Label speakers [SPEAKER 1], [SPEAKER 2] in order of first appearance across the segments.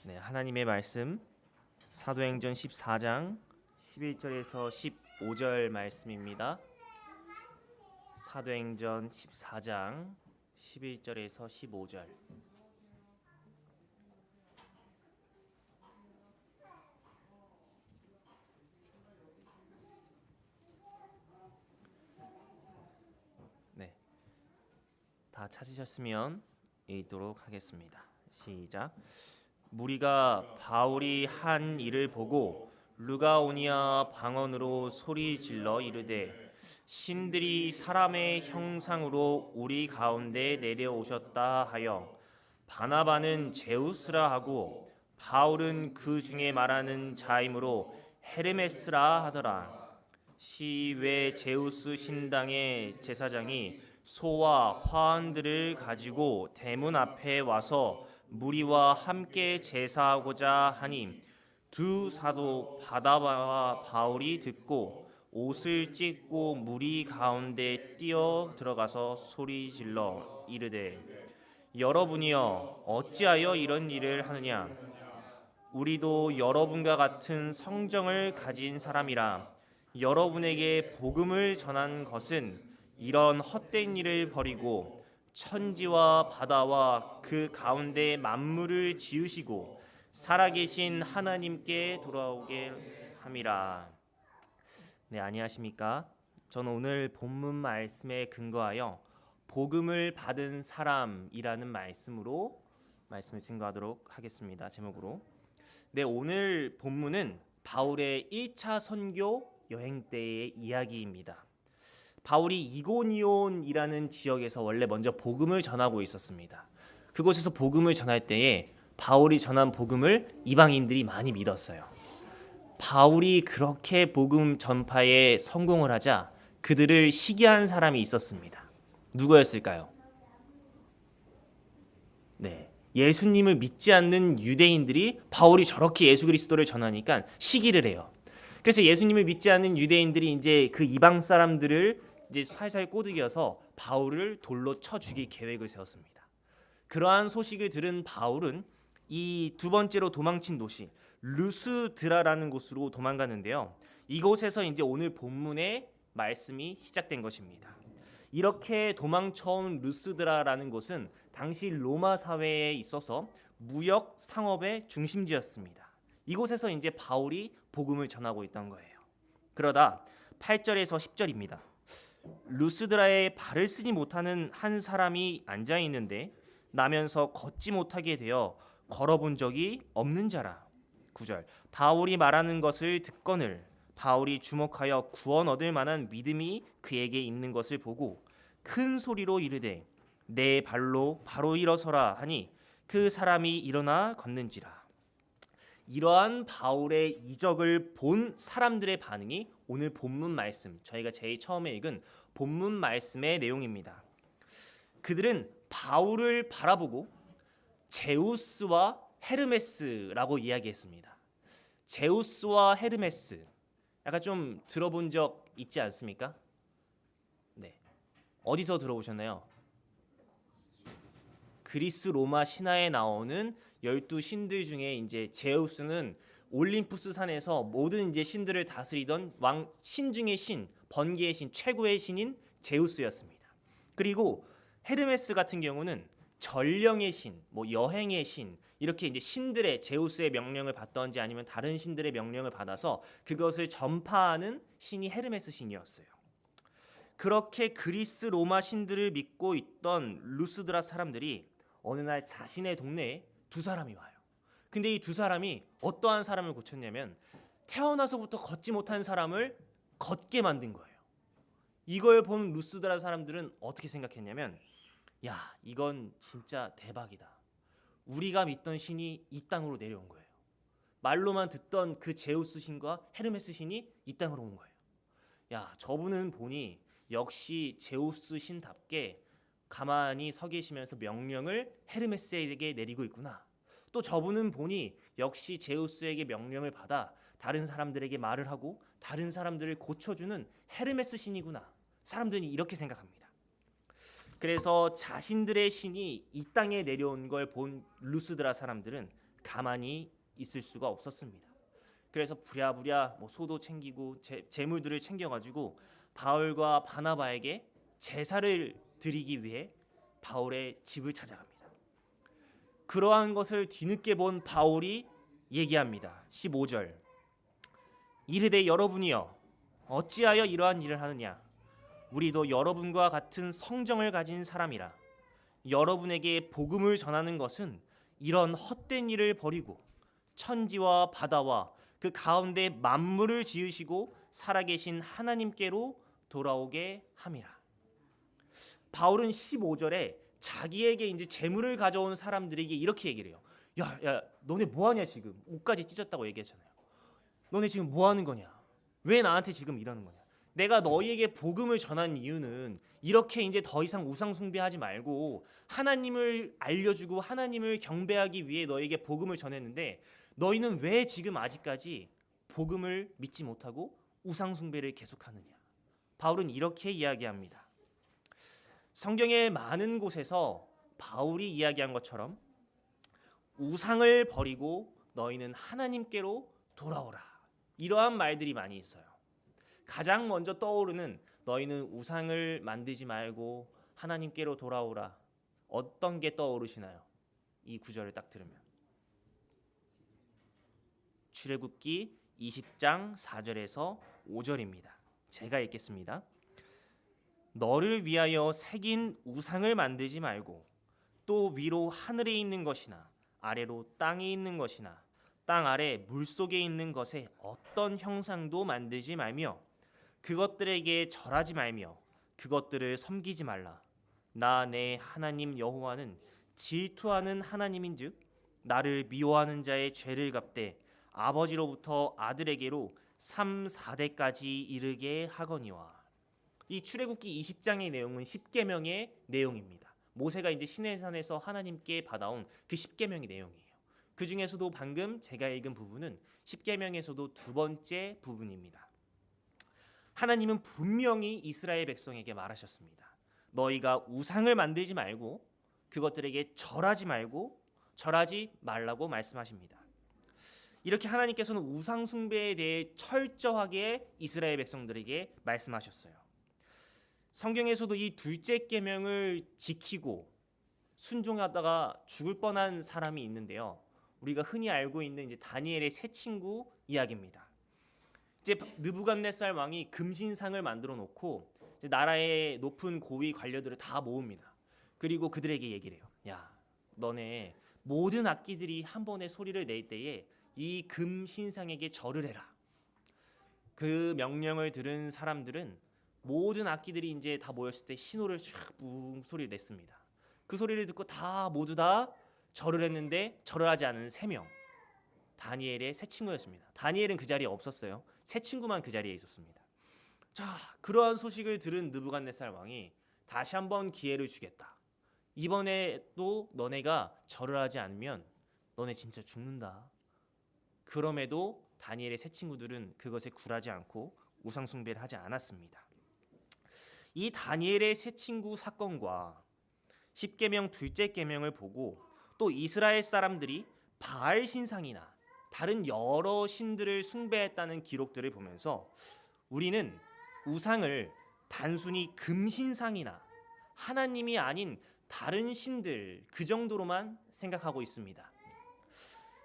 [SPEAKER 1] 네, 하나님의 말씀 사도행전 14장 11절에서 15절 말씀입니다. 사도행전 14장 11절에서 15절. 네, 다 찾으셨으면 읽도록 하겠습니다. 시작. 무리가 바울이 한 일을 보고 루가오니아 방언으로 소리 질러 이르되 신들이 사람의 형상으로 우리 가운데 내려오셨다 하여 바나바는 제우스라 하고 바울은 그 중에 말하는 자이므로 헤르메스라 하더라. 시외 제우스 신당의 제사장이 소와 화환들을 가지고 대문 앞에 와서 무리와 함께 제사하고자 하니 두 사도 바나바와 바울이 듣고 옷을 찢고 무리 가운데 뛰어 들어가서 소리질러 이르되 여러분이여 어찌하여 이런 일을 하느냐. 우리도 여러분과 같은 성정을 가진 사람이라. 여러분에게 복음을 전한 것은 이런 헛된 일을 버리고 천지와 바다와 그 가운데 만물을 지으시고 살아계신 하나님께 돌아오게 함이라. 네, 안녕하십니까? 저는 오늘 본문 말씀에 근거하여 복음을 받은 사람이라는 말씀으로 말씀을 증거하도록 하겠습니다. 제목으로. 네, 오늘 본문은 바울의 1차 선교 여행 때의 이야기입니다. 바울이 이고니온이라는 지역에서 원래 먼저 복음을 전하고 있었습니다. 그곳에서 복음을 전할 때에 바울이 전한 복음을 이방인들이 많이 믿었어요. 바울이 그렇게 복음 전파에 성공을 하자 그들을 시기한 사람이 있었습니다. 누구였을까요? 네, 예수님을 믿지 않는 유대인들이 바울이 저렇게 예수 그리스도를 전하니까 시기를 해요. 그래서 예수님을 믿지 않는 유대인들이 이제 그 이방 사람들을 이제 살살 꼬드겨서 바울을 돌로 쳐 죽일 계획을 세웠습니다. 그러한 소식을 들은 바울은 이 두 번째로 도망친 도시 루스드라라는 곳으로 도망가는데요. 이곳에서 이제 오늘 본문의 말씀이 시작된 것입니다. 이렇게 도망쳐온 루스드라라는 곳은 당시 로마 사회에 있어서 무역 상업의 중심지였습니다. 이곳에서 이제 바울이 복음을 전하고 있던 거예요. 그러다 8절에서 10절입니다. 루스드라에 발을 쓰지 못하는 한 사람이 앉아 있는데 나면서 걷지 못하게 되어 걸어본 적이 없는 자라. 9절. 바울이 말하는 것을 듣거늘 바울이 주목하여 구원 얻을 만한 믿음이 그에게 있는 것을 보고 큰 소리로 이르되 내 발로 바로 일어서라 하니 그 사람이 일어나 걷는지라. 이러한 바울의 이적을 본 사람들의 반응이 오늘 본문 말씀, 저희가 제일 처음에 읽은 본문 말씀의 내용입니다. 그들은 바울을 바라보고 제우스와 헤르메스라고 이야기했습니다. 제우스와 헤르메스, 약간 좀 들어본 적 있지 않습니까? 네, 어디서 들어보셨나요? 그리스 로마 신화에 나오는 12신들 중에 이제 제우스는 올림푸스 산에서 모든 이제 신들을 다스리던 왕 신 중의 신, 번개의 신, 최고의 신인 제우스였습니다. 그리고 헤르메스 같은 경우는 전령의 신, 뭐 여행의 신, 이렇게 이제 신들의 제우스의 명령을 받던지 아니면 다른 신들의 명령을 받아서 그것을 전파하는 신이 헤르메스 신이었어요. 그렇게 그리스 로마 신들을 믿고 있던 루스드라 사람들이 어느 날 자신의 동네에 두 사람이 와요. 근데 이 두 사람이 어떠한 사람을 고쳤냐면 태어나서부터 걷지 못한 사람을 걷게 만든 거예요. 이걸 본 루스드라 사람들은 어떻게 생각했냐면 야, 이건 진짜 대박이다. 우리가 믿던 신이 이 땅으로 내려온 거예요. 말로만 듣던 그 제우스 신과 헤르메스 신이 이 땅으로 온 거예요. 야, 저분은 보니 역시 제우스 신답게 가만히 서 계시면서 명령을 헤르메스에게 내리고 있구나. 또 저분은 보니 역시 제우스에게 명령을 받아 다른 사람들에게 말을 하고 다른 사람들을 고쳐주는 헤르메스 신이구나. 사람들이 이렇게 생각합니다. 그래서 자신들의 신이 이 땅에 내려온 걸 본 루스드라 사람들은 가만히 있을 수가 없었습니다. 그래서 부랴부랴 소도 챙기고 재물들을 챙겨가지고 바울과 바나바에게 제사를 드리기 위해 바울의 집을 찾아갑니다. 그러한 것을 뒤늦게 본 바울이 얘기합니다. 15절 이르되 여러분이여 어찌하여 이러한 일을 하느냐 우리도 여러분과 같은 성정을 가진 사람이라 여러분에게 복음을 전하는 것은 이런 헛된 일을 버리고 천지와 바다와 그 가운데 만물을 지으시고 살아계신 하나님께로 돌아오게 함이라. 바울은 15절에 자기에게 이제 재물을 가져온 사람들에게 이렇게 얘기를 해요. 야, 너네 뭐 하냐 지금? 옷까지 찢었다고 얘기했잖아요. 너네 지금 뭐 하는 거냐? 왜 나한테 지금 이러는 거냐? 내가 너희에게 복음을 전한 이유는 이렇게 이제 더 이상 우상 숭배하지 말고 하나님을 알려주고 하나님을 경배하기 위해 너희에게 복음을 전했는데 너희는 왜 지금 아직까지 복음을 믿지 못하고 우상 숭배를 계속하느냐? 바울은 이렇게 이야기합니다. 성경의 많은 곳에서 바울이 이야기한 것처럼 우상을 버리고 너희는 하나님께로 돌아오라. 이러한 말들이 많이 있어요. 가장 먼저 떠오르는 너희는 우상을 만들지 말고 하나님께로 돌아오라. 어떤 게 떠오르시나요? 이 구절을 딱 들으면. 출애굽기 20장 4절에서 5절입니다. 제가 읽겠습니다. 너를 위하여 새긴 우상을 만들지 말고 또 위로 하늘에 있는 것이나 아래로 땅에 있는 것이나 땅 아래 물속에 있는 것에 어떤 형상도 만들지 말며 그것들에게 절하지 말며 그것들을 섬기지 말라. 나 내 하나님 여호와는 질투하는 하나님인즉 나를 미워하는 자의 죄를 갚되 아버지로부터 아들에게로 3, 4대까지 이르게 하거니와. 이 출애굽기 20장의 내용은 10계명의 내용입니다. 모세가 이제 시내산에서 하나님께 받아온 그 10계명의 내용이에요. 그 중에서도 방금 제가 읽은 부분은 10계명에서도 두 번째 부분입니다. 하나님은 분명히 이스라엘 백성에게 말하셨습니다. 너희가 우상을 만들지 말고 그것들에게 절하지 말라고 말씀하십니다. 이렇게 하나님께서는 우상 숭배에 대해 철저하게 이스라엘 백성들에게 말씀하셨어요. 성경에서도 이 둘째 계명을 지키고 순종하다가 죽을 뻔한 사람이 있는데요. 우리가 흔히 알고 있는 이제 다니엘의 세 친구 이야기입니다. 이제 느부갓네살 왕이 금신상을 만들어 놓고 이제 나라의 높은 고위 관료들을 다 모읍니다. 그리고 그들에게 얘기를 해요. 야, 너네 모든 악기들이 한 번에 소리를 낼 때에 이 금신상에게 절을 해라. 그 명령을 들은 사람들은 모든 악기들이 이제 다 모였을 때 신호를 쫙 소리를 냈습니다. 그 소리를 듣고 모두 다 절을 했는데 절을 하지 않은 3명. 다니엘의 세 친구였습니다. 다니엘은 그 자리에 없었어요. 세 친구만 그 자리에 있었습니다. 자, 그러한 소식을 들은 느부갓네살 왕이 다시 한번 기회를 주겠다. 이번에도 너네가 절을 하지 않으면 너네 진짜 죽는다. 그럼에도 다니엘의 세 친구들은 그것에 굴하지 않고 우상 숭배를 하지 않았습니다. 이 다니엘의 세 친구 사건과 10계명 둘째 계명을 보고 또 이스라엘 사람들이 바알 신상이나 다른 여러 신들을 숭배했다는 기록들을 보면서 우리는 우상을 단순히 금신상이나 하나님이 아닌 다른 신들 그 정도로만 생각하고 있습니다.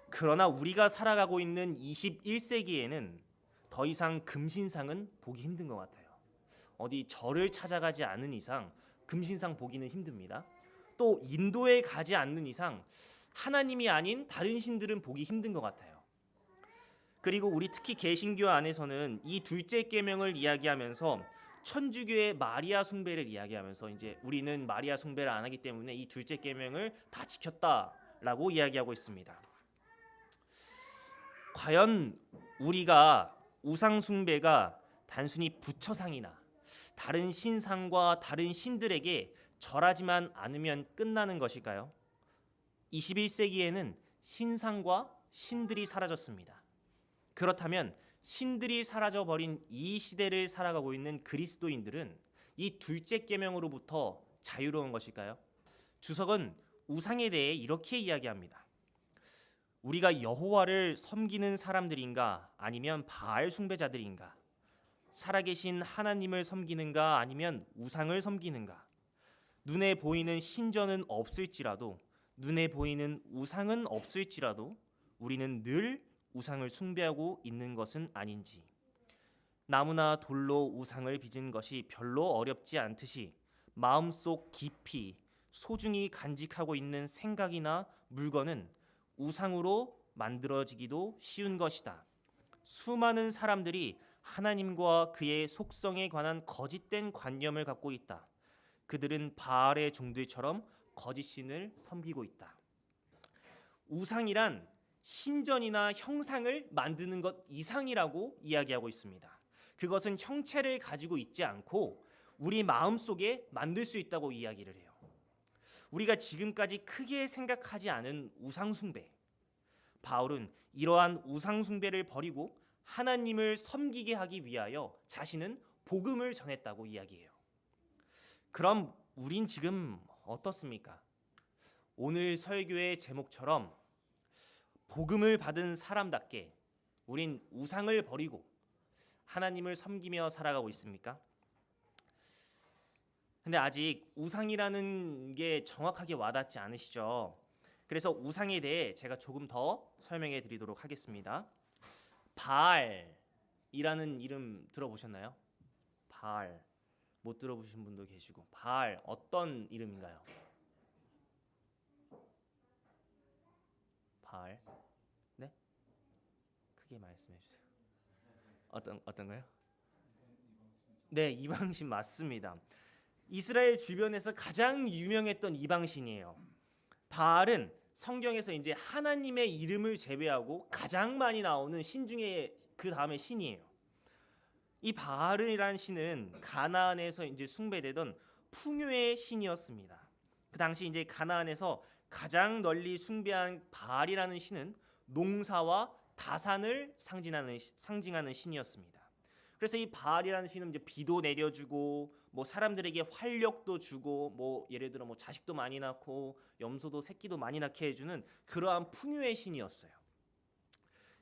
[SPEAKER 1] 그러나 우리가 살아가고 있는 21세기에는 더 이상 금신상은 보기 힘든 것 같아요. 어디 절을 찾아가지 않는 이상 금신상 보기는 힘듭니다. 또 인도에 가지 않는 이상 하나님이 아닌 다른 신들은 보기 힘든 것 같아요. 그리고 우리 특히 개신교 안에서는 이 둘째 계명을 이야기하면서 천주교의 마리아 숭배를 이야기하면서 이제 우리는 마리아 숭배를 안 하기 때문에 이 둘째 계명을 다 지켰다라고 이야기하고 있습니다. 과연 우리가 우상 숭배가 단순히 부처상이나 다른 신상과 다른 신들에게 절하지만 않으면 끝나는 것일까요? 21세기에는 신상과 신들이 사라졌습니다. 그렇다면 신들이 사라져버린 이 시대를 살아가고 있는 그리스도인들은 이 둘째 계명으로부터 자유로운 것일까요? 주석은 우상에 대해 이렇게 이야기합니다. 우리가 여호와를 섬기는 사람들인가 아니면 바알 숭배자들인가? 살아계신 하나님을 섬기는가 아니면 우상을 섬기는가? 눈에 보이는 신전은 없을지라도 눈에 보이는 우상은 없을지라도 우리는 늘 우상을 숭배하고 있는 것은 아닌지. 나무나 돌로 우상을 빚은 것이 별로 어렵지 않듯이 마음속 깊이 소중히 간직하고 있는 생각이나 물건은 우상으로 만들어지기도 쉬운 것이다. 수많은 사람들이 하나님과 그의 속성에 관한 거짓된 관념을 갖고 있다. 그들은 바알의 종들처럼 거짓 신을 섬기고 있다. 우상이란 신전이나 형상을 만드는 것 이상이라고 이야기하고 있습니다. 그것은 형체를 가지고 있지 않고 우리 마음속에 만들 수 있다고 이야기를 해요. 우리가 지금까지 크게 생각하지 않은 우상 숭배. 바울은 이러한 우상 숭배를 버리고 하나님을 섬기게 하기 위하여 자신은 복음을 전했다고 이야기해요. 그럼 우린 지금 어떻습니까? 오늘 설교의 제목처럼 복음을 받은 사람답게 우린 우상을 버리고 하나님을 섬기며 살아가고 있습니까? 근데 아직 우상이라는 게 정확하게 와닿지 않으시죠? 그래서 우상에 대해 제가 조금 더 설명해 드리도록 하겠습니다. 바알이라는 이름 들어보셨나요? 바알. 못 들어보신 분도 계시고. 바알 어떤 이름인가요? 바알. 네? 크게 말씀해 주세요. 어떤가요? 네, 이방신 맞습니다. 이스라엘 주변에서 가장 유명했던 이방신이에요. 바알은 성경에서 이제 하나님의 이름을 제외하고 가장 많이 나오는 신 중에 그 다음에 신이에요. 이 바알이라는 신은 가나안에서 이제 숭배되던 풍요의 신이었습니다. 그 당시 이제 가나안에서 가장 널리 숭배한 바알이라는 신은 농사와 다산을 상징하는 신이었습니다. 그래서 이 바알이라는 신은 이제 비도 내려주고 뭐 사람들에게 활력도 주고 뭐 예를 들어 뭐 자식도 많이 낳고 염소도 새끼도 많이 낳게 해주는 그러한 풍요의 신이었어요.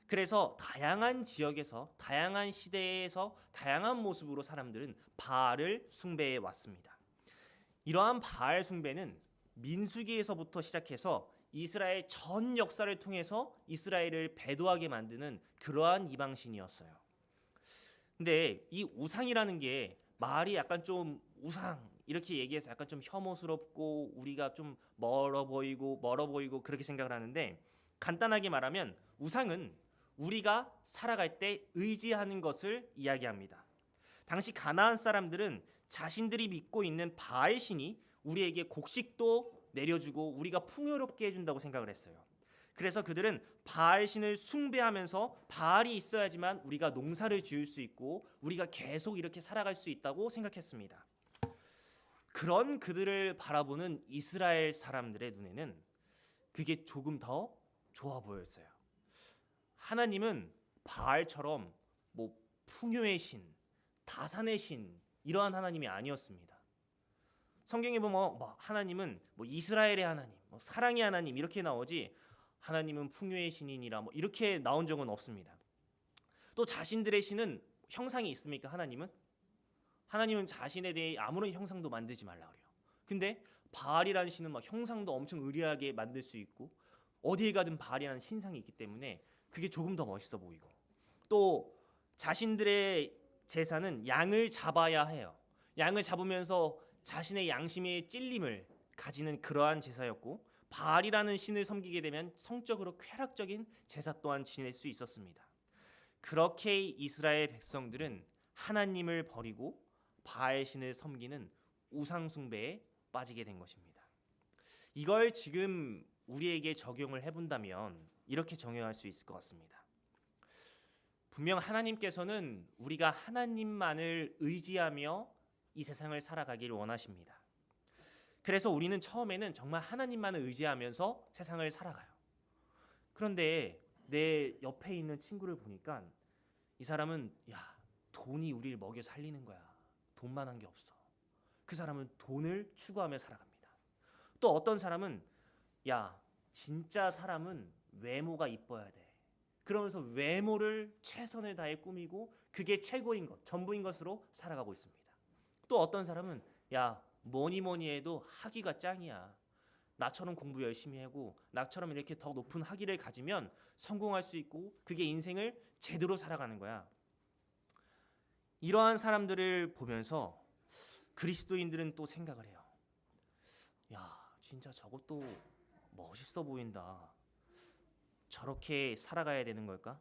[SPEAKER 1] 그래서 다양한 지역에서 다양한 시대에서 다양한 모습으로 사람들은 바알을 숭배해 왔습니다. 이러한 바알 숭배는 민수기에서부터 시작해서 이스라엘 전 역사를 통해서 이스라엘을 배도하게 만드는 그러한 이방신이었어요. 근데 이 우상이라는 게 말이 약간 좀 우상 이렇게 얘기해서 약간 좀 혐오스럽고 우리가 좀 멀어 보이고 그렇게 생각을 하는데, 간단하게 말하면 우상은 우리가 살아갈 때 의지하는 것을 이야기합니다. 당시 가나안 사람들은 자신들이 믿고 있는 바알 신이 우리에게 곡식도 내려주고 우리가 풍요롭게 해준다고 생각을 했어요. 그래서 그들은 바알 신을 숭배하면서 바알이 있어야지만 우리가 농사를 지을 수 있고 우리가 계속 이렇게 살아갈 수 있다고 생각했습니다. 그런 그들을 바라보는 이스라엘 사람들의 눈에는 그게 조금 더 좋아 보였어요. 하나님은 바알처럼 뭐 풍요의 신, 다산의 신 이러한 하나님이 아니었습니다. 성경에 보면 뭐 하나님은 뭐 이스라엘의 하나님, 뭐 사랑의 하나님 이렇게 나오지 하나님은 풍요의 신이니라 뭐 이렇게 나온 적은 없습니다. 또 자신들의 신은 형상이 있습니까? 하나님은 자신에 대해 아무런 형상도 만들지 말라 그래요. 근데 바알이라는 신은 막 형상도 엄청 의리하게 만들 수 있고 어디에 가든 바알이라는 신상이 있기 때문에 그게 조금 더 멋있어 보이고, 또 자신들의 제사는 양을 잡아야 해요. 양을 잡으면서 자신의 양심의 찔림을 가지는 그러한 제사였고, 바알이라는 신을 섬기게 되면 성적으로 쾌락적인 제사 또한 지낼 수 있었습니다. 그렇게 이스라엘 백성들은 하나님을 버리고 바알 신을 섬기는 우상 숭배에 빠지게 된 것입니다. 이걸 지금 우리에게 적용을 해본다면 이렇게 적용할 수 있을 것 같습니다. 분명 하나님께서는 우리가 하나님만을 의지하며 이 세상을 살아가기를 원하십니다. 그래서 우리는 처음에는 정말 하나님만을 의지하면서 세상을 살아가요. 그런데 내 옆에 있는 친구를 보니까 이 사람은 돈이 우리를 먹여 살리는 거야. 돈만 한 게 없어. 그 사람은 돈을 추구하며 살아갑니다. 또 어떤 사람은 진짜 사람은 외모가 이뻐야 돼. 그러면서 외모를 최선을 다해 꾸미고 그게 최고인 것, 전부인 것으로 살아가고 있습니다. 또 어떤 사람은 야, 뭐니 뭐니 해도 학위가 짱이야. 나처럼 공부 열심히 하고 나처럼 이렇게 더 높은 학위를 가지면 성공할 수 있고 그게 인생을 제대로 살아가는 거야. 이러한 사람들을 보면서 그리스도인들은 또 생각을 해요. 야, 진짜 저것도 멋있어 보인다. 저렇게 살아가야 되는 걸까?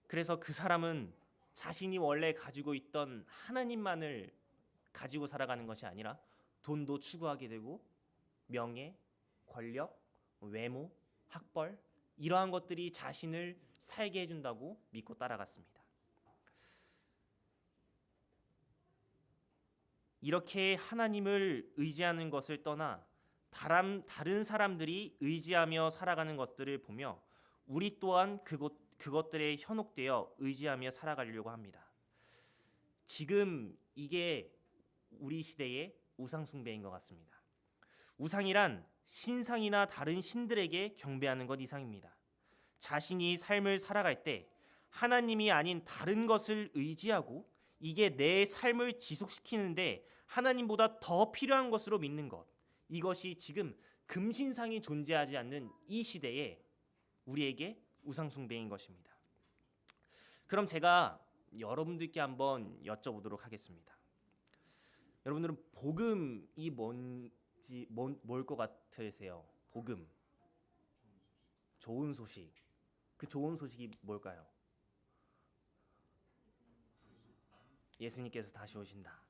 [SPEAKER 1] 그래서 그 사람은 자신이 원래 가지고 있던 하나님만을 가지고 살아가는 것이 아니라 돈도 추구하게 되고 명예, 권력, 외모, 학벌 이러한 것들이 자신을 살게 해준다고 믿고 따라갔습니다. 이렇게 하나님을 의지하는 것을 떠나 다른 사람들이 의지하며 살아가는 것들을 보며 우리 또한 그것들에 현혹되어 의지하며 살아가려고 합니다. 지금 이게 우리 시대의 우상 숭배인 것 같습니다. 우상이란 신상이나 다른 신들에게 경배하는 것 이상입니다. 자신이 삶을 살아갈 때 하나님이 아닌 다른 것을 의지하고 이게 내 삶을 지속시키는데 하나님보다 더 필요한 것으로 믿는 것. 이것이 지금 금신상이 존재하지 않는 이 시대에 우리에게 우상 숭배인 것입니다. 그럼 제가 여러분들께 한번 여쭤보도록 하겠습니다. 여러분들은 복음이 뭘 것 같으세요? 복음. 좋은 소식. 그 좋은 소식이 뭘까요? 예수님께서 다시 오신다.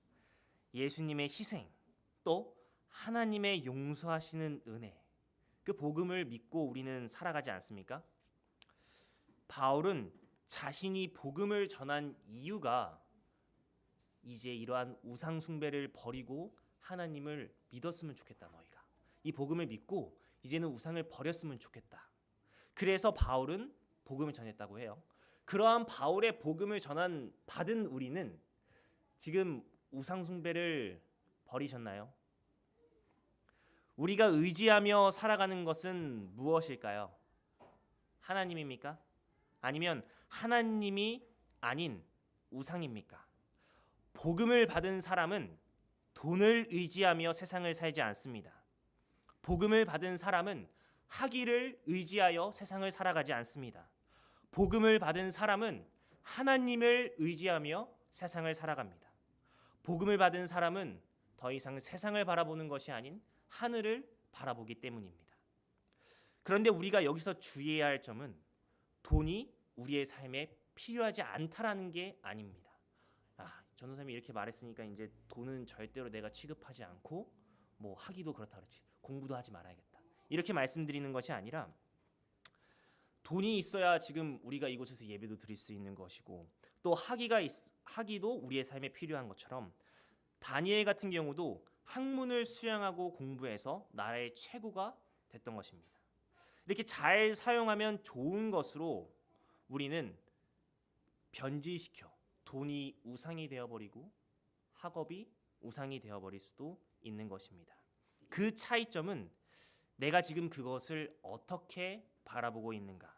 [SPEAKER 1] 예수님의 희생, 또 하나님의 용서하시는 은혜. 그 복음을 믿고 우리는 살아가지 않습니까? 바울은 자신이 복음을 전한 이유가 이제 이러한 우상 숭배를 버리고 하나님을 믿었으면 좋겠다. 너희가 이 복음을 믿고 이제는 우상을 버렸으면 좋겠다. 그래서 바울은 복음을 전했다고 해요. 그러한 바울의 복음을 받은 우리는 지금 우상 숭배를 버리셨나요? 우리가 의지하며 살아가는 것은 무엇일까요? 하나님입니까? 아니면 하나님이 아닌 우상입니까? 복음을 받은 사람은 돈을 의지하며 세상을 살지 않습니다. 복음을 받은 사람은 학위를 의지하여 세상을 살아가지 않습니다. 복음을 받은 사람은 하나님을 의지하며 세상을 살아갑니다. 복음을 받은 사람은 더 이상 세상을 바라보는 것이 아닌 하늘을 바라보기 때문입니다. 그런데 우리가 여기서 주의해야 할 점은 돈이 우리의 삶에 필요하지 않다라는 게 아닙니다. 전도사님이 이렇게 말했으니까 이제 돈은 절대로 내가 취급하지 않고 뭐 하기도 그렇다 그렇지 공부도 하지 말아야겠다 이렇게 말씀드리는 것이 아니라 돈이 있어야 지금 우리가 이곳에서 예배도 드릴 수 있는 것이고 또 학위도 우리의 삶에 필요한 것처럼 다니엘 같은 경우도 학문을 수양하고 공부해서 나라의 최고가 됐던 것입니다. 이렇게 잘 사용하면 좋은 것으로 우리는 변질시켜 돈이 우상이 되어버리고 학업이 우상이 되어버릴 수도 있는 것입니다. 그 차이점은 내가 지금 그것을 어떻게 바라보고 있는가,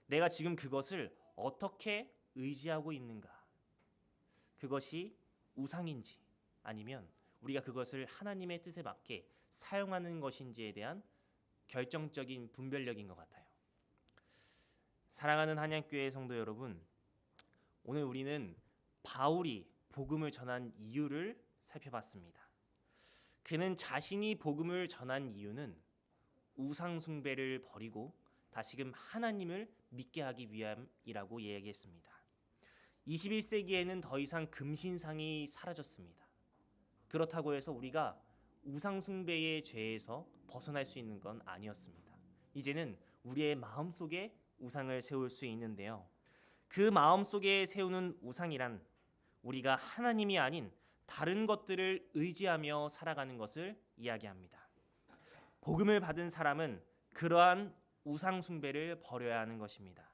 [SPEAKER 1] 내가 지금 그것을 어떻게 의지하고 있는가, 그것이 우상인지 아니면 우리가 그것을 하나님의 뜻에 맞게 사용하는 것인지에 대한 결정적인 분별력인 것 같아요. 사랑하는 한양교회 성도 여러분, 오늘 우리는 바울이 복음을 전한 이유를 살펴봤습니다. 그는 자신이 복음을 전한 이유는 우상 숭배를 버리고 다시금 하나님을 믿게 하기 위함이라고 이야기했습니다. 21세기에는 더 이상 금신상이 사라졌습니다. 그렇다고 해서 우리가 우상 숭배의 죄에서 벗어날 수 있는 건 아니었습니다. 이제는 우리의 마음속에 우상을 세울 수 있는데요. 그 마음속에 세우는 우상이란 우리가 하나님이 아닌 다른 것들을 의지하며 살아가는 것을 이야기합니다. 복음을 받은 사람은 그러한 우상 숭배를 버려야 하는 것입니다.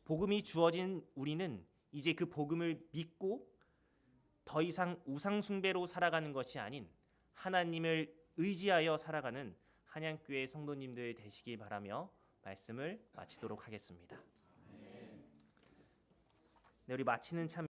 [SPEAKER 1] 복음이 주어진 우리는 이제 그 복음을 믿고 더 이상 우상 숭배로 살아가는 것이 아닌 하나님을 의지하여 살아가는 한양교회 성도님들 되시길 바라며 말씀을 마치도록 하겠습니다. 네, 우리 마치는 참